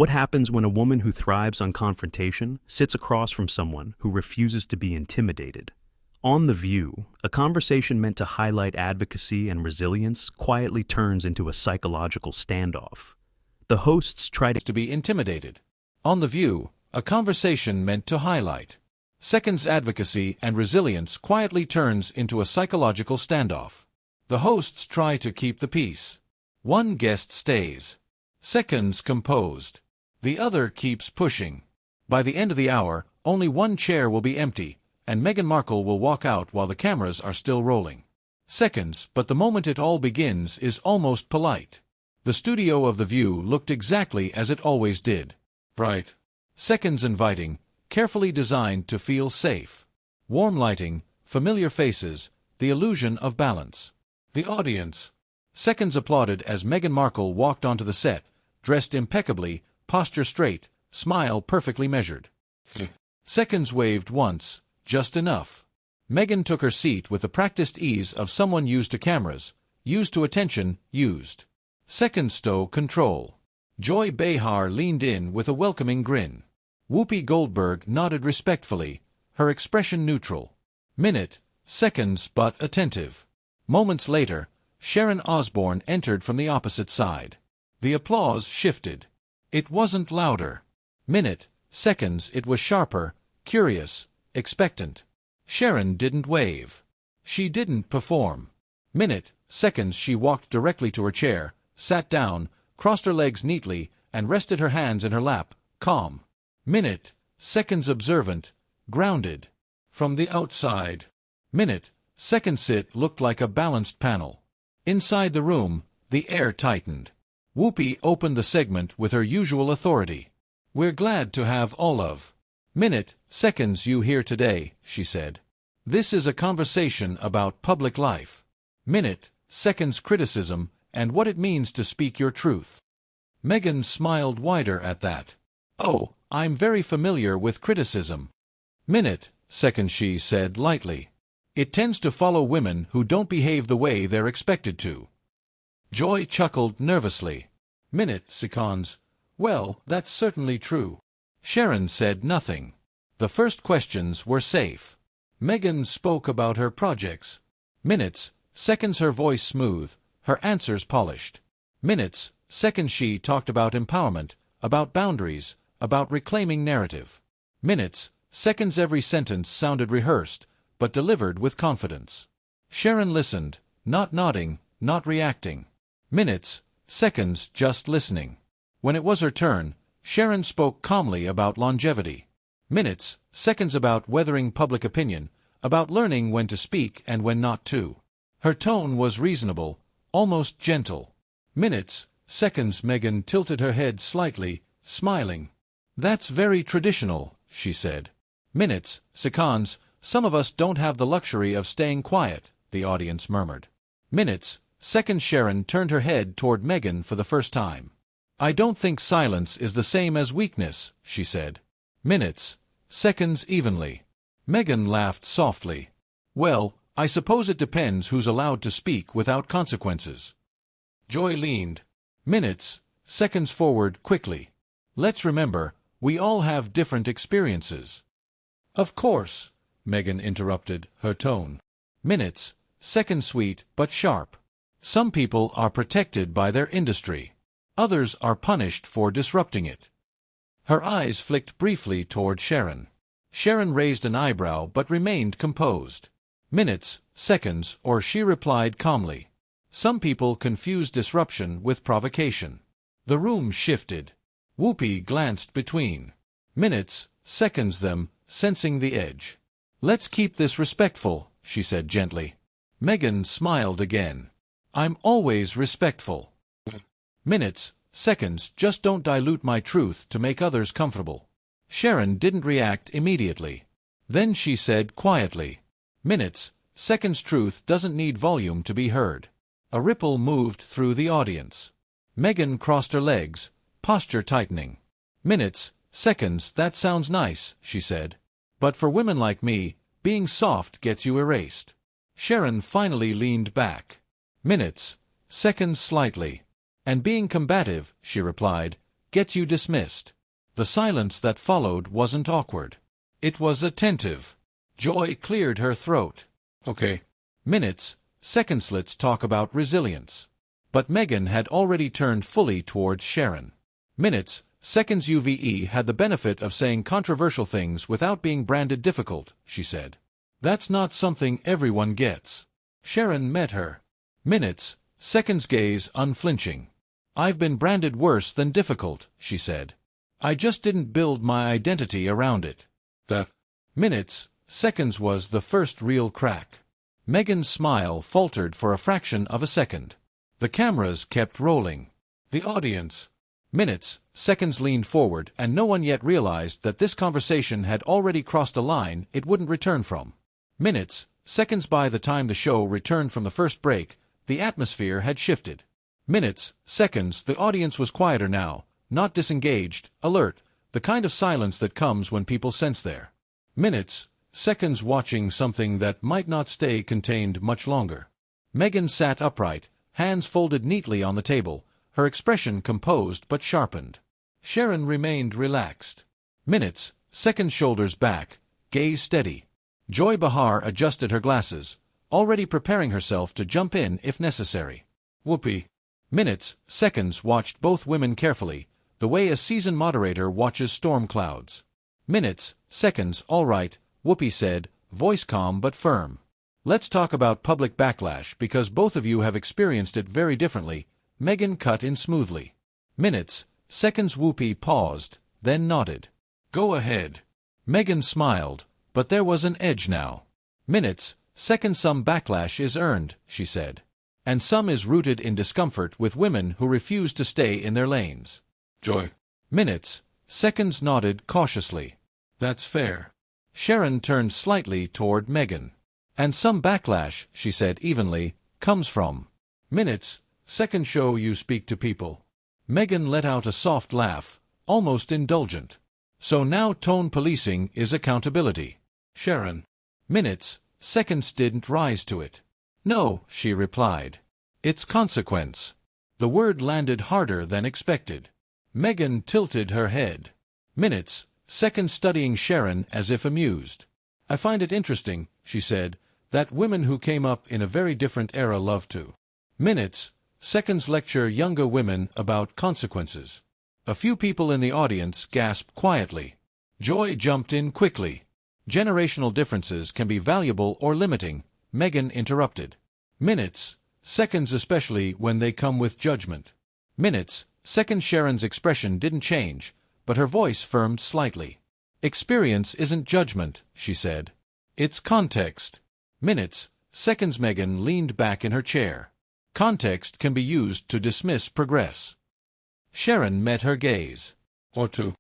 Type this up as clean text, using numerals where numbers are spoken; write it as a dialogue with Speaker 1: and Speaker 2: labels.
Speaker 1: What happens when a woman who thrives on confrontation sits across from someone who refuses to be intimidated? On The View, a conversation meant to highlight advocacy and resilience quietly turns into a psychological standoff. The hosts try
Speaker 2: to be intimidated. On The View, a conversation meant to highlight Second's advocacy and resilience quietly turns into a psychological standoff. The hosts try to keep the peace. One guest stays. Second's composed. The other keeps pushing. By the end of the hour, only one chair will be empty, and Meghan Markle will walk out while the cameras are still rolling. Seconds, but the moment it all begins is almost polite. The studio of The View looked exactly as it always did. Bright. Seconds inviting, carefully designed to feel safe. Warm lighting, familiar faces, the illusion of balance. The audience. Seconds applauded as Meghan Markle walked onto the set, dressed impeccably, posture straight, smile perfectly measured. Seconds waved once, just enough. Meghan took her seat with the practiced ease of someone used to cameras, used to attention, used. Seconds stow control. Joy Behar leaned in with a welcoming grin. Whoopi Goldberg nodded respectfully, her expression neutral. Minute, seconds but attentive. Moments later, Sharon Osbourne entered from the opposite side. The applause shifted. It wasn't louder. Minute, seconds it was sharper, curious, expectant. Sharon didn't wave. She didn't perform. Minute, seconds she walked directly to her chair, sat down, crossed her legs neatly, and rested her hands in her lap, calm. Minute, seconds observant, grounded. From the outside. Minute, seconds it looked like a balanced panel. Inside the room, the air tightened. Whoopi opened the segment with her usual authority. "We're glad to have all of Minute, seconds you here today," she said. "This is a conversation about public life. Minute, seconds criticism, and what it means to speak your truth." Meghan smiled wider at that. "Oh, I'm very familiar with criticism." "Minute, seconds," she said lightly. "It tends to follow women who don't behave the way they're expected to." Joy chuckled nervously. "Minute, seconds. Well, that's certainly true." Sharon said nothing. The first questions were safe. Meghan spoke about her projects. Minutes, seconds her voice smooth, her answers polished. Minutes, seconds she talked about empowerment, about boundaries, about reclaiming narrative. Minutes, seconds every sentence sounded rehearsed, but delivered with confidence. Sharon listened, not nodding, not reacting. Minutes, seconds just listening. When it was her turn, Sharon spoke calmly about longevity. Minutes, seconds about weathering public opinion, about learning when to speak and when not to. Her tone was reasonable, almost gentle. Minutes, seconds Meghan tilted her head slightly, smiling. "That's very traditional," she said. Minutes, seconds, some of us don't have the luxury of staying quiet, the audience murmured. Minutes, seconds Sharon turned her head toward Meghan for the first time. "I don't think silence is the same as weakness," she said. Minutes, seconds evenly. Meghan laughed softly. "Well, I suppose it depends who's allowed to speak without consequences." Joy leaned. Minutes, seconds forward quickly. "Let's remember, we all have different experiences." "Of course," Meghan interrupted, her tone. Minutes, seconds sweet but sharp. "Some people are protected by their industry. Others are punished for disrupting it." Her eyes flicked briefly toward Sharon. Sharon raised an eyebrow but remained composed. Minutes, seconds, or she replied calmly. "Some people confuse disruption with provocation." The room shifted. Whoopi glanced between. Minutes, seconds them, sensing the edge. "Let's keep this respectful," she said gently. Meghan smiled again. "I'm always respectful." Minutes, seconds, just don't dilute my truth to make others comfortable. Sharon didn't react immediately. Then she said quietly, "Minutes, seconds truth doesn't need volume to be heard." A ripple moved through the audience. Meghan crossed her legs, posture tightening. "Minutes, seconds, that sounds nice," she said. "But for women like me, being soft gets you erased." Sharon finally leaned back. "Minutes, seconds slightly. And being combative," she replied, gets you dismissed. The silence that followed wasn't awkward. It was attentive. Joy cleared her throat. Okay. Minutes, seconds. Let's talk about resilience. But Meghan had already turned fully towards Sharon. Minutes, seconds. UVE had the benefit of saying controversial things without being branded difficult, she said. That's not something everyone gets. Sharon met her. Minutes, seconds. Gaze unflinching. I've been branded worse than difficult, she said. I just didn't build my identity around it. The minutes, seconds was the first real crack. Meghan's smile faltered for a fraction of a second. The cameras kept rolling. The audience, minutes, seconds, leaned forward, and no one yet realized that this conversation had already crossed a line it wouldn't return from. Minutes, seconds. By the time the show returned from the first break, the atmosphere had shifted. Minutes, seconds. The audience was quieter now, not disengaged, alert, the kind of silence that comes when people sense they're minutes, seconds watching something that might not stay contained much longer. Meghan sat upright, hands folded neatly on the table, her expression composed but sharpened. Sharon remained relaxed. Minutes, seconds. Shoulders back, gaze steady. Joy Behar adjusted her glasses, already preparing herself to jump in if necessary. Whoopee. Minutes, seconds. Watched both women carefully, the way a seasoned moderator watches storm clouds. Minutes, seconds. All right, Whoopi said, voice calm but firm. Let's talk about public backlash because both of you have experienced it very differently. Meghan cut in smoothly. Minutes, seconds. Whoopi paused, then nodded. Go ahead. Meghan smiled, but there was an edge now. Minutes, seconds. Some backlash is earned, she said. And some is rooted in discomfort with women who refuse to stay in their lanes. Joy. Minutes, seconds. Nodded cautiously. That's fair. Sharon turned slightly toward Meghan. And some backlash, she said evenly, comes from minutes, seconds. Show you speak to people. Meghan let out a soft laugh, almost indulgent. So now tone policing is accountability. Sharon. Minutes, seconds. Didn't rise to it. No, she replied. It's consequence. The word landed harder than expected. Meghan tilted her head. Minutes, seconds. Studying Sharon as if amused. I find it interesting, she said, that women who came up in a very different era love to minutes, seconds. Lecture younger women about consequences. A few people in the audience gasped quietly. Joy jumped in quickly. Generational differences can be valuable or limiting, Meghan interrupted. Minutes, seconds. Especially when they come with judgment. Minutes, seconds. Sharon's expression didn't change, but her voice firmed slightly. Experience isn't judgment, she said. It's context. Minutes, seconds. Meghan leaned back in her chair. Context can be used to dismiss progress. Sharon met her gaze. Or to